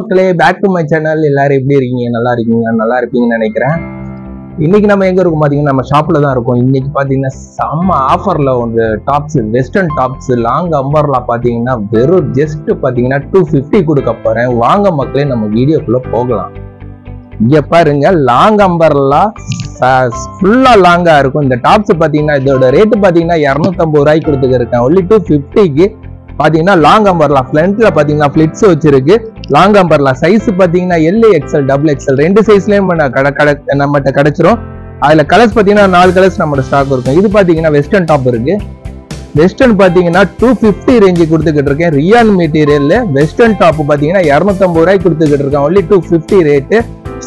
மக்களே, back to my channel. எல்லாரும் எப்படி இருக்கீங்க? நல்லா இருக்கீங்க? நல்லா இருப்பீங்கன்னு நினைக்கிறேன். இன்னைக்கு நம்ம எங்க இருக்கும் பாத்தீங்கன்னா, நம்ம ஷாப்ல தான் இருக்கோம். இன்னைக்கு பாத்தீங்கன்னா செம்ம ஆஃபர்ல ஒரு tops, western tops long umbrella பாத்தீங்கன்னா வெறும் ஜஸ்ட் பாத்தீங்கன்னா 250 கொடுக்க போறேன். வாங்க மக்களே, நம்ம வீடியோக்குள்ள போகலாம். இங்க பாருங்க, லாங் அம்பர்லா ஃபுல்லா லாங்கா இருக்கும். இந்த டாப்ஸ் பாத்தீங்கன்னா இதோட ரேட்டு பாத்தீங்கன்னா 250 ரூபாய்க்கு கொடுத்துருக்கேன். ஒன்லி 250க்கு பாத்தீங்கன்னா லாங் அம்பர்லா. ஃப்ரண்ட்ல பாத்தீங்கன்னா ஃபிளிட்ஸ் வச்சிருக்கு. லாங் அம்பர்லா சைஸ் பாத்தீங்கன்னா எல் எக்ஸ்எல் டபுள் எக்ஸ்எல் ரெண்டு சைஸ்லயும் நம்மகிட்ட கிடைச்சிரும். அதுல கலர்ஸ் பாத்தீங்கன்னா 4 கலர்ஸ் நம்மளோட ஸ்டாக் இருக்கும். இது பாத்தீங்கன்னா வெஸ்டர்ன் டாப் இருக்கு. வெஸ்டர்ன் பாத்தீங்கன்னா 250 ரேஞ்சு கொடுத்துக்கிட்டு இருக்கேன். ரியான் மெட்டீரியல்ல வெஸ்டர்ன் டாப் பாத்தீங்கன்னா 250 ரூபாய்க்கு கொடுத்துக்கிட்டு இருக்கேன். Only 250 rate.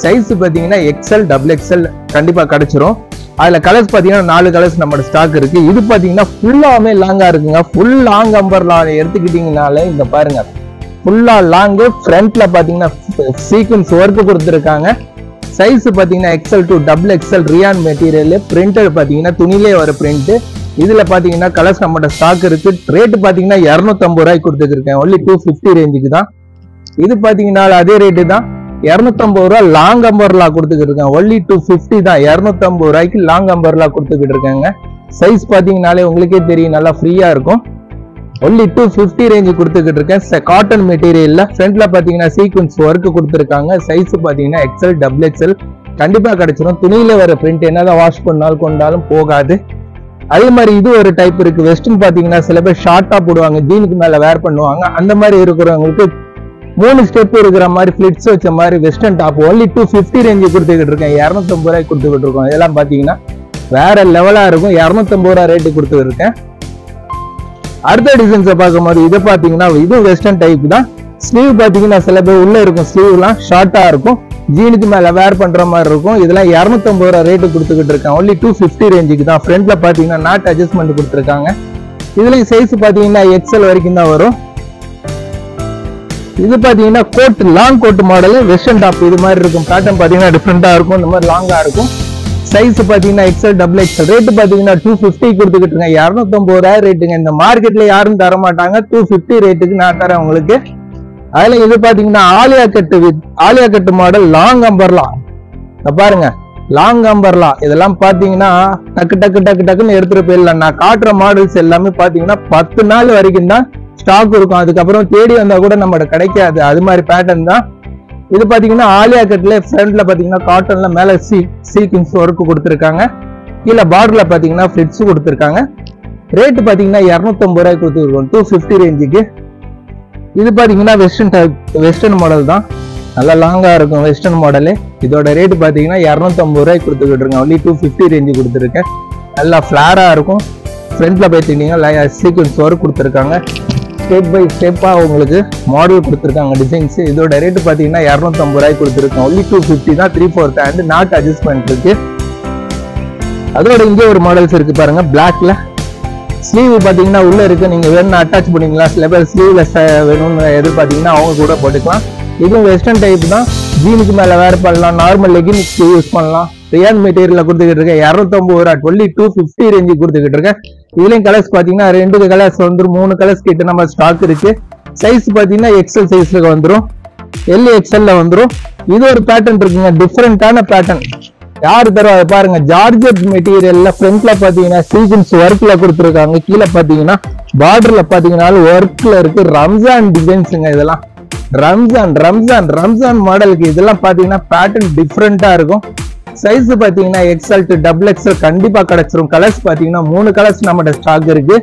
சைஸ் பாத்தீங்கன்னா எக்ஸ்எல் டபுள் எக்ஸ்எல் கண்டிப்பா கிடைச்சிரும். அதுல கலர்ஸ் பாத்தீங்கன்னா 4 கலர்ஸ் நம்மளோட ஸ்டாக் இருக்கு. இது பாத்தீங்கன்னா ஃபுல்லாவே லாங்கா இருக்குங்க. ஃபுல் லாங் அம்பர்லா எடுத்துக்கிட்டீங்கனால இந்த பாருங்க, ஃபுல்லா லாங். ஃப்ரண்ட்ல பாத்தீங்கன்னா சீக்வன்ஸ் ஒர்க் கொடுத்துருக்காங்க. சைஸ் பாத்தீங்கன்னா XL to double XL rayon material. Printed பாத்தீங்கன்னா துணிலே வர பிரிண்ட். இதுல பாத்தீங்கன்னா கலர்ஸ் நம்மளோட ஸ்டாக் இருக்கு. ரேட் பாத்தீங்கன்னா 250 ரூபாய்க்கு கொடுத்துருக்கேன். ஒன்லி 250 ரேஞ்சுக்கு தான். இது பாத்தீங்கன்னா அதே ரேட்டு தான், 250 ரூபா லாங் அம்பர்லா கொடுத்துக்கிட்டு இருக்கேன். ஒன்லி 250 தான். 250 ரூபாய்க்கு லாங் அம்பர்லா கொடுத்துக்கிட்டு இருக்காங்க. சைஸ் பாத்தீங்கன்னாலே உங்களுக்கே தெரியும், நல்லா ஃப்ரீயா இருக்கும். ஒன்லி 250 ரேஞ்சு கொடுத்துக்கிட்டு இருக்கேன். காட்டன் மெட்டீரியல்ல ஃப்ரண்ட்ல பாத்தீங்கன்னா சீக்வன்ஸ் ஒர்க் கொடுத்துருக்காங்க. சைஸ் பாத்தீங்கன்னா எக்ஸ்எல் டபுள் எக்ஸ்எல் கண்டிப்பா கிடைச்சிடும். துணியில வர பிரிண்ட் என்னதான் வாஷ் பண்ணாலும் கொண்டாலும் போகாது. அதே மாதிரி இது ஒரு டைப் இருக்கு. வெஸ்டர்ன் பாத்தீங்கன்னா சில பேர் ஷார்ட்டா போடுவாங்க, ஜீனுக்கு மேல வேர் பண்ணுவாங்க. அந்த மாதிரி இருக்கிறவங்களுக்கு 3 ஸ்டெப் இருக்கிற மாதிரி ஃபிளிட்ஸ் வச்ச மாதிரி வெஸ்டர்ன் டாப் ஒன்லி 250 ரேஞ்சு கொடுத்துக்கிட்டு இருக்கேன். 250 ரூபாய்க்கு கொடுத்துக்கிட்டு இருக்கோம். இதெல்லாம் பாத்தீங்கன்னா வேற லெவலா இருக்கும். 250 ரூபா ரேட்டு கொடுத்துக்கிட்டு இருக்கேன். அடுத்த டிசைன்ஸை பார்க்கும்போது இதை பாத்தீங்கன்னா இதுவும் வெஸ்டர்ன் டைப் தான். ஸ்லீவ் பாத்தீங்கன்னா சில பேர் உள்ள இருக்கும், ஸ்லீவ்லாம் ஷார்ட்டா இருக்கும், ஜீனுக்கு மேல வேர் பண்ற மாதிரி இருக்கும். இதெல்லாம் 250 ரூபா ரேட்டு கொடுத்துக்கிட்டு இருக்கேன். ஒன்லி 250 ரேஞ்சுக்கு தான். ஃப்ரண்ட்ல பாத்தீங்கன்னா நாட் அட்ஜஸ்ட்மெண்ட் கொடுத்துருக்காங்க. இதுலயும் சைஸ் பாத்தீங்கன்னா எக்ஸ்எல் வரைக்கும் தான் வரும். இது பாத்தீங்கன்னா coat, long coat model western top. இது மாதிரி இருக்கும். பேட்டர்ன் பாத்தீங்கன்னா டிஃப்ரெண்டா இருக்கும். இந்த மாதிரி லாங்கா இருக்கும். சைஸ் பாத்தீங்கன்னா எக்ஸ்எல் டபுள் எக்ஸ்எல். ரேட்டு பாத்தீங்கன்னா 250 கொடுத்துக்கிட்டு இருக்கேன். 250 ரூபாய் ரேட்டுங்க. இந்த மார்க்கெட்ல யாரும் தர மாட்டாங்க. 250 ரேட்டுக்கு நான் தரேன் உங்களுக்கு. அதுல இது பாத்தீங்கன்னா ஆலியா கட்டு மாடல் லாங் அம்பர்லா. பாருங்க, லாங் அம்பர்லா. இதெல்லாம் பாத்தீங்கன்னா டக்கு டக்கு டக்கு டக்குன்னு எடுத்துட்டு போயிடலாம். நான் காட்டுற மாடல்ஸ் எல்லாமே பாத்தீங்கன்னா 10 நாள் வரைக்கும் தான் ஸ்டாக் இருக்கும். அதுக்கப்புறம் தேடி வந்தா கூட நம்மகிட்ட கிடைக்காது. அது மாதிரி பேட்டர்ன் தான். இது பாத்தீங்கன்னா ஆலியா கட்ல ஃப்ரண்ட்ல பாத்தீங்கன்னா காட்டன்ல மேல சீக்வன்ஸ் ஒர்க் கொடுத்துருக்காங்க. கீழே பார்டர்ல பாத்தீங்கன்னா ஃபிளிட்ஸ் கொடுத்துருக்காங்க. ரேட் பாத்தீங்கன்னா 250 ரூபாய்க்கு கொடுத்துருக்கோம் 250 ரேஞ்சுக்கு. இது பாத்தீங்கன்னா வெஸ்டர்ன் மாடல் தான். நல்லா லாங்கா இருக்கும் வெஸ்டர்ன் மாடலு. இதோட ரேட் பாத்தீங்கன்னா 250 ரூபாய்க்கு கொடுத்துக்கிட்டு இருக்கேன். ஒன்லி 250 ரேஞ்சு கொடுத்துருக்கேன். நல்லா ஃபிளாரா இருக்கும். ஃப்ரண்ட்ல பாத்தீங்கன்னா சீக்வன்ஸ் ஒர்க் கொடுத்துருக்காங்க. ஸ்டெப் பை ஸ்டெப்பா உங்களுக்கு மாடல் கொடுத்துருக்காங்க, டிசைன்ஸ். இதோட ரேட்டு பாத்தீங்கன்னா 250 ரூபாய்க்கு கொடுத்துருக்கோம். ஒன்லி 250 தான். 3/4 ஹேண்ட் நாட் அட்ஜஸ்ட்மெண்ட் இருக்கு. அதோட இங்கே ஒரு மாடல்ஸ் இருக்கு பாருங்க, பிளாக்ல. ஸ்லீவ் பாத்தீங்கன்னா உள்ள இருக்கு. நீங்க வேணும்னா அட்டாச் பண்ணிக்கலாம். சில பேர் ஸ்லீவ்லெஸ் வேணும்னு எதிர்பார்த்தீங்கன்னா அவங்க கூட போட்டுக்கலாம். இதுவும் வெஸ்டர்ன் டைப் தான். ஜீனுக்கு மேல வேர் பண்ணலாம், நார்மல் லெகின்ஸ் யூஸ் பண்ணலாம். ரியான் மெட்டீரியல்ல கொடுத்துக்கிட்டு இருக்கேன். 250 ரூபா. ஒன்லி 250 ரேஞ்சு கொடுத்துக்கிட்டு இருக்கேன். இதுலயும் கலர்ஸ் பாத்தீங்கன்னா 2 கலர்ஸ் வந்துடும். 3 கலர்ஸ் கிட்ட நம்ம ஸ்டாக் இருக்கு. சைஸ் பாத்தீங்கன்னா எக்ஸ்எல் சைஸ்ல வந்துடும், எல் எக்ஸ்எல்ல வந்துடும். இது ஒரு பேட்டர்ன் இருக்குங்க, டிஃப்ரெண்டான பேட்டர்ன். யாரு தருவா பாருங்க, ஜார்ஜெட் மெட்டீரியல்ல ஃப்ரண்ட்ல பாத்தீங்கன்னா சீக்வன்ஸ் ஒர்க்ல கொடுத்துருக்காங்க. கீழே பாத்தீங்கன்னா பார்டர்ல பாத்தீங்கன்னா ஒர்க்ல இருக்கு. ரம்ஜான் டிசைன்ஸுங்க இதெல்லாம். ரம்ஜான் மாடலுக்கு இதெல்லாம் பாத்தீங்கன்னா பேட்டர்ன் டிஃப்ரெண்டா இருக்கும். சைஸ் பாத்தீங்கன்னா எக்ஸ்எல் டு டபுள் எக்ஸ்எல் கண்டிப்பா கிடைச்சிரும். கலர்ஸ் பாத்தீங்கன்னா 3 கலர்ஸ் நம்மகிட்ட ஸ்டாக் இருக்கு.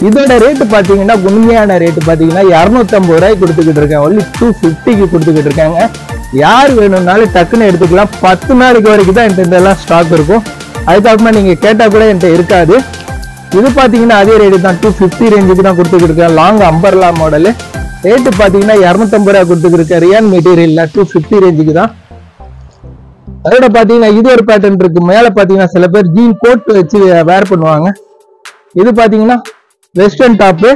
இதோட ரேட்டு பாத்தீங்கன்னா உண்மையான ரேட்டு பாத்தீங்கன்னா 250 ரூபாய்க்கு கொடுத்துக்கிட்டு இருக்கேன். ஒன்லி 250க்கு கொடுத்துக்கிட்டு இருக்காங்க. யார் வேணும்னாலும் டக்குன்னு எடுத்துக்கலாம். 10 நாளைக்கு வரைக்கும் தான் என்கிட்ட இதெல்லாம் ஸ்டாக் இருக்கும். அதுக்கப்புறமா நீங்க கேட்டா கூட என்கிட்ட இருக்காது. இது பாத்தீங்கன்னா அதே ரேட்டு தான். 250 ரேஞ்சுக்கு தான் கொடுத்துக்கிட்டு இருக்கேன். Long umbrella model. ரேட்டு பாத்தீங்கன்னா 250 ரூபாய் கொடுத்துக்கிட்டு இருக்கேன். ரியான் மெட்டீரியல்ல 250 ரேஞ்சுக்கு தான். அதோட பாத்தீங்கன்னா இது ஒரு பேட்டர்ன் இருக்கு. மேல பாத்தீங்கன்னா சில பேர் ஜீன் கோட் வச்சு வேர் பண்ணுவாங்க. இது பாத்தீங்கன்னா வெஸ்டர்ன் டாப்பு.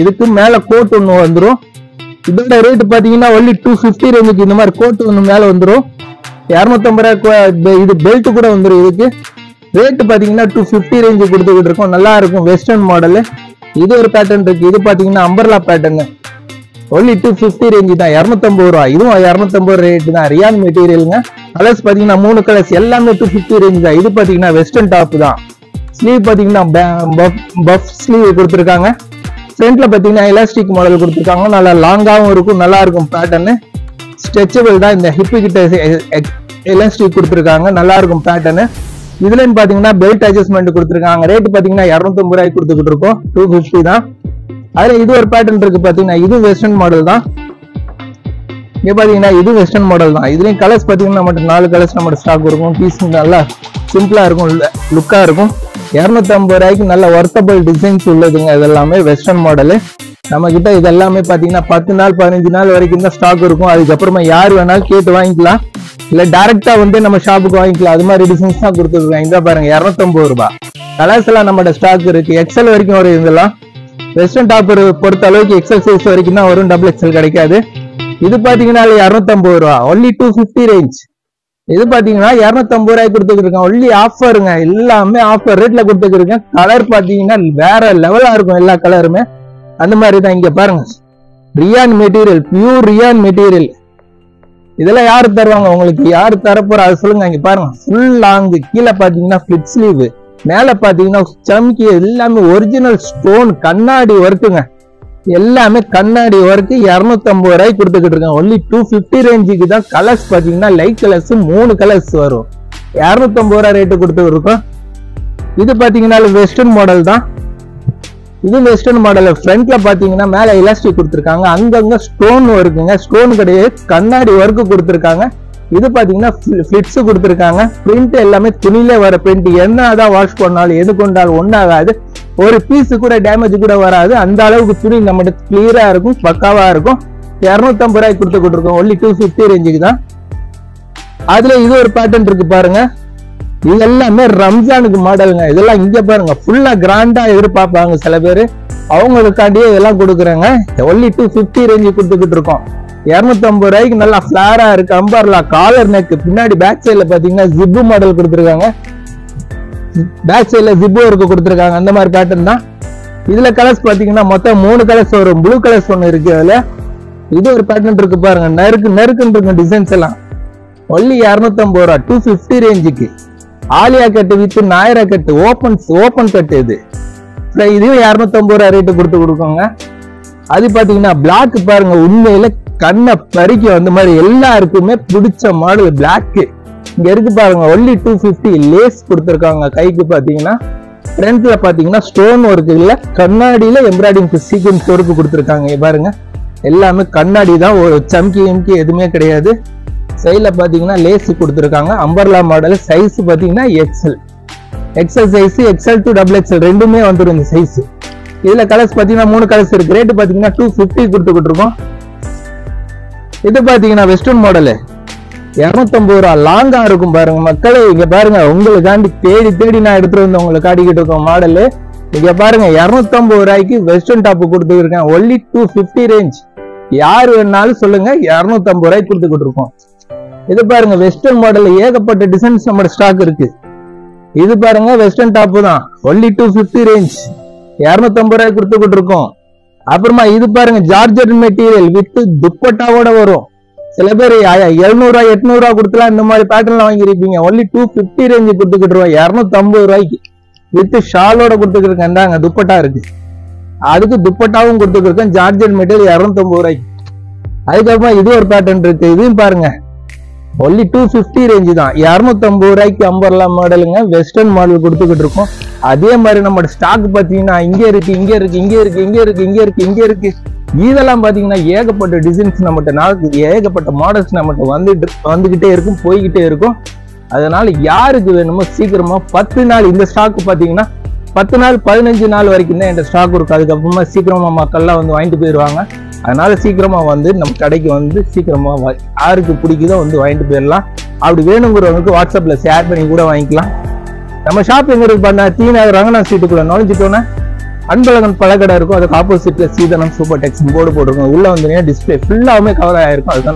இதுக்கு மேல கோட் ஒண்ணு வந்துடும். இதோட ரேட் பாத்தீங்கன்னா ஒன்லி 250 ரேஞ்சுக்கு இந்த மாதிரி கோட் ஒண்ணு மேல வந்துடும். 250 ரூபாய். இது பெல்ட் கூட வந்துடும். இதுக்கு ரேட் பாத்தீங்கன்னா 250 ரேஞ்சு கொடுத்துக்கிட்டு இருக்கோம். நல்லா இருக்கும் வெஸ்டர்ன் மாடல். இது ஒரு பேட்டர்ன் இருக்கு. இது பாத்தீங்கன்னா அம்பர்லா பேட்டர்ன். ஒன்லி 250 ரேஞ்சு தான், 250 ரூபா. இதுவும் 250 ரேட் தான். ரியான் மெட்டீரியலுங்க. கலர்ஸ் பாத்தீங்கன்னா 3 கலர்ஸ், எல்லாமே 250 ரேஞ்ச் தான். இது பாத்தீங்கன்னா வெஸ்டர்ன் டாப் தான். ஸ்லீவ் பாத்தீங்கன்னா பஃப் ஸ்லீவ் கொடுத்துருக்காங்க. ஃப்ரண்ட்ல பாத்தீங்கன்னா எலாஸ்டிக் மாடல் கொடுத்துருக்காங்க. நல்லா லாங்காவும் இருக்கும், நல்லா இருக்கும் பேட்டர்னு. ஸ்ட்ரெச்சபிள் தான். இந்த ஹிப்பு கிட்ட எலாஸ்டிக் கொடுத்துருக்காங்க, நல்லா இருக்கும் பேட்டர்னு. இதுலன்னு பாத்தீங்கன்னா பெல்ட் அட்ஜஸ்ட்மெண்ட் கொடுத்துருக்காங்க. ரேட் பாத்தீங்கன்னா 250 ரூபாய்க்கு கொடுத்துக்கிட்டு இருக்கோம், 250 தான். அதுல இது ஒரு பேட்டர்ன் இருக்கு பாத்தீங்கன்னா, இது வெஸ்டர்ன் மாடல் தான். இங்க பாத்தீங்கன்னா இது வெஸ்டர்ன் மாடல் தான். இதுலயும் கலர்ஸ் பாத்தீங்கன்னா நம்மகிட்ட 4 கலர்ஸ் நம்ம ஸ்டாக் இருக்கும். பீஸ் நல்லா சிம்பிளா இருக்கும், லுக்கா இருக்கும். 250 ரூபாய்க்கு நல்ல ஒர்த்தபிள் டிசைன்ஸ் உள்ளதுங்க. இதெல்லாமே வெஸ்டர்ன் மாடலு. நம்ம கிட்ட இது எல்லாமே பாத்தீங்கன்னா 10 நாள் 15 நாள் வரைக்கும் தான் ஸ்டாக் இருக்கும். அதுக்கப்புறமா யார் வேணாலும் கேட்டு வாங்கிக்கலாம், இல்ல டைரக்டா வந்து நம்ம ஷாப்புக்கு வாங்கிக்கலாம். அது மாதிரி டிசைன்ஸ் தான் கொடுத்துருக்கோம். இங்க பாருங்க 250 ரூபாய். கலர்ஸ் எல்லாம் நம்மகிட்ட ஸ்டாக் இருக்கு. எக்ஸல் வரைக்கும் வரும். இதெல்லாம் வெஸ்டர்ன் டாப் பொறுத்த அளவுக்கு எக்ஸல் சைஸ் வரைக்கும் தான் வரும், டபுள் எக்ஸல் கிடைக்காது. இது பாத்தீங்கன்னா 250 ரூபா, ஒன்லி 250 ரேஞ்ச். இது பாத்தீங்கன்னா 250 ரூபாய்க்கு கொடுத்துருக்கேன். ஒன்லி ஆஃபருங்க, எல்லாமே ஆஃபர் ரேட்ல கொடுத்துருக்கேன். கலர் பாத்தீங்கன்னா வேற லெவலா இருக்கும், எல்லா கலருமே அந்த மாதிரி தான். இங்க பாருங்க, rayon material, pure rayon material. இதெல்லாம் யாரு தருவாங்க உங்களுக்கு? யாரு தரப்போறா அது சொல்லுங்க. இங்க பாருங்க, ஃபுல் லாங், கீழே பாத்தீங்கன்னா ஃபிளிட் ஸ்லீவ், மேல பாத்தீங்கன்னா சம்கி, எல்லாமே ஒரிஜினல் ஸ்டோன் கண்ணாடி ஒர்க்குங்க. எல்லாமே கண்ணாடி ஒர்க்கு. 250 ரூபாய்க்கு கொடுத்துக்கிட்டு இருக்கேன். ஒன்லி 250 ரேஞ்சுக்கு தான். கலர்ஸ் பாத்தீங்கன்னா லைட் கலர்ஸ் 3 கலர்ஸ் வரும். 250 ரூபாய் ரேட்டு கொடுத்துக்கிட்டு இருக்கோம். இது பாத்தீங்கன்னா வெஸ்டர்ன் மாடல் தான். இது வெஸ்டர்ன் மாடல். ஃப்ரண்ட்ல பாத்தீங்கன்னா மேல எலாஸ்டிக் கொடுத்துருக்காங்க, அங்கங்க ஸ்டோன் ஒர்க்குங்க. ஸ்டோன் கிடையாது, கண்ணாடி ஒர்க்கு கொடுத்துருக்காங்க. இது பாத்தீங்கன்னா ஃபிளிட்ஸ் கொடுத்துருக்காங்க. பிரிண்ட் எல்லாமே துணியிலே வர பிரிண்ட். என்னதான் வாஷ் பண்ணாலும் எது கொண்டாலும் ஒன்னாகாது, ஒரு பீஸ் கூட டேமேஜ் கூட வராது. அந்த அளவுக்கு துணி நம்மகிட்ட கிளியரா இருக்கும், பக்காவா இருக்கும். 250 ரூபாய்க்கு கொடுத்துக்கிட்டு இருக்கோம். ஒன்லி 250 ரேஞ்சுக்கு தான். அதுல இது ஒரு பேட்டர்ன் இருக்கு பாருங்க. இது எல்லாமே ரம்ஜானுக்கு மாடலுங்க. இதெல்லாம் இங்க பாருங்க, ஃபுல்லா கிராண்டா எதிர்பார்ப்பாங்க சில பேரு, அவங்களுக்காண்டியே இதெல்லாம் கொடுக்குறாங்க. ஒன்லி 250 ரேஞ்சு கொடுத்துக்கிட்டு இருக்கோம். 250 ரூபாய்க்கு நல்லா ஃபிளாரா இருக்கு. Umbrella collar neck. பின்னாடி பேக் சைட்ல பாத்தீங்கன்னா ஜிப்பு மாடல் கொடுத்துருக்காங்க. பேக் சைட்ல ஜிப்பு ஒர்க்கு கொடுத்துருக்காங்க. அந்த மாதிரி பேட்டர்ன் தான். இதுல கலர்ஸ் பாத்தீங்கன்னா மொத்தம் 3 கலர்ஸ் வரும். ப்ளூ கலர்ஸ் ஒண்ணு இருக்கு. அதுல இது ஒரு பேட்டர்ன் இருக்கு பாருங்க, நறுக்குன்னு இருக்கு டிசைன்ஸ் எல்லாம். ஒன்லி 250 ரூபா, 250 ரேஞ்சுக்கு. ஆலியா கட்டு வித் நாயரா கட்டு, ஓபன் கட்டு. இது இதையும் 250 ரூபா ரேட்டு கொடுக்கோங்க. அது பாத்தீங்கன்னா பிளாக் பாருங்க, உண்மையில கண்ணை பறிக்கும். அந்த மாதிரி எல்லாருக்குமே பிடிச்ச மாடல் பிளாக். இங்க இருக்கு பாருங்க, ஒன்லி 250. லேஸ் கொடுத்துருக்காங்க. கைக்கு பாத்தீங்கன்னா ஃப்ரண்ட்ல பாத்தீங்கன்னா ஸ்டோன் ஒர்க் இல்ல, கண்ணாடியில எம்ப்ராய்டிங் சீக்வென்ஸ் ஒர்க் கொடுத்துருக்காங்க. பாருங்க, எல்லாமே கண்ணாடி தான், சம்கி எதுவுமே கிடையாது. சைட்ல பாத்தீங்கன்னா லேஸ் கொடுத்துருக்காங்க. Umbrella model. சைஸ் பாத்தீங்கன்னா XL size, XL to double XL ரெண்டுமே வந்துடும் இந்த சைஸ். இதுல கலர்ஸ் பாத்தீங்கன்னா 3 கலர்ஸ் இருக்கு. ரேட்டு பாத்தீங்கன்னா 250 கொடுத்துக்கிட்டு இருக்கோம். இது பாத்தீங்கன்னா வெஸ்டர்ன் மாடலு, 250 ரூபா. லாங்கா இருக்கும் பாருங்க மக்களே. இங்க பாருங்க, உங்களுக்காண்டி தேடி நான் எடுத்துட்டு வந்து உங்களுக்கு காட்டிக்கிட்டு இருக்கோம் மாடலு. இங்க பாருங்க, 250 ரூபாய்க்கு வெஸ்டர்ன் டாப் கொடுத்துருக்கேன். Only 250 range. யாரு வேணாலும் சொல்லுங்க, 250 ரூபாய்க்கு கொடுத்துக்கிட்டு இருக்கோம். இது பாருங்க, வெஸ்டர்ன் மாடல் ஏகப்பட்ட டிசைன்ஸ் நம்ம ஸ்டாக் இருக்கு. இது பாருங்க வெஸ்டர்ன் டாப் தான். ஒன்லி 250 ரேஞ்ச், 250 ரூபாய்க்கு கொடுத்துக்கிட்டு இருக்கோம். அப்புறமா இது பாருங்க, ஜார்ஜெட் மெட்டீரியல் வித் துப்பட்டாவோட வரும். சில பேர் 700 800 கொடுத்துலாம் இந்த மாதிரி பேட்டர்ன்ல வாங்கிருப்பீங்க. ஒன்லி 250 ரேஞ்சு கொடுத்துக்கிட்டு இருக்கோம். 250 ரூபாய்க்கு வித் ஷாலோட கொடுத்துக்கிட்டு இந்தாங்க, துப்பட்டா இருக்கு. அதுக்கு துப்பட்டாவும் கொடுத்துக்கிட்டு ஜார்ஜெட் மெட்டீரியல் 250 ரூபாய்க்கு. அதுக்கப்புறமா இது ஒரு பேட்டர்ன் இருக்கு. இதையும் பாருங்க, ஒன்லி 250 ரேஞ்சு தான். 250 ரூபாய்க்கு அம்பர்லா மாடலுங்க, வெஸ்டர்ன் மாடல் கொடுத்துக்கிட்டு இருக்கோம். அதே மாதிரி நம்ம ஸ்டாக் பாத்தீங்கன்னா இங்க இருக்கு. இதெல்லாம் பாத்தீங்கன்னா ஏகப்பட்ட டிசைன்ஸ் நம்மகிட்ட, ஏகப்பட்ட மாடல்ஸ் நம்மகிட்ட வந்துகிட்டே இருக்கும், போய்கிட்டே இருக்கும். அதனால யாருக்கு வேணுமோ சீக்கிரமா 10 நாள் இந்த ஸ்டாக் பாத்தீங்கன்னா 10 நாள் 15 நாள் வரைக்கும் தான் இந்த ஸ்டாக் இருக்கும். அதுக்கப்புறமா சீக்கிரமா மக்கள்லாம் வந்து வாங்கிட்டு போயிடுவாங்க. அதனால சீக்கிரமா வந்து நம்ம கடைக்கு வந்து சீக்கிரமா யாருக்கு பிடிக்குதோ வந்து வாங்கிட்டு போயிடலாம். அப்படி வேணுங்கிறவங்களுக்கு வாட்ஸ்அப்ல ஷேர் பண்ணி கூட வாங்கிக்கலாம். நம்ம ஷாப் எங்க இருக்கு பண்ண தீநகர் ரங்கநாத் ஸ்ட்ரீட்டுக்குள்ள நுழைஞ்சிட்டோன்னா அன்பழகன் பழக்கடை இருக்கும். அதுக்கு ஆப்போசிட்ல சீதனம் சூப்பர் டெக்ஸ் போர்டு போட்டிருக்கோம். உள்ள வந்து டிஸ்பிளே ஃபுல்லாவுமே கவர் ஆயிருக்கும். அதுதான்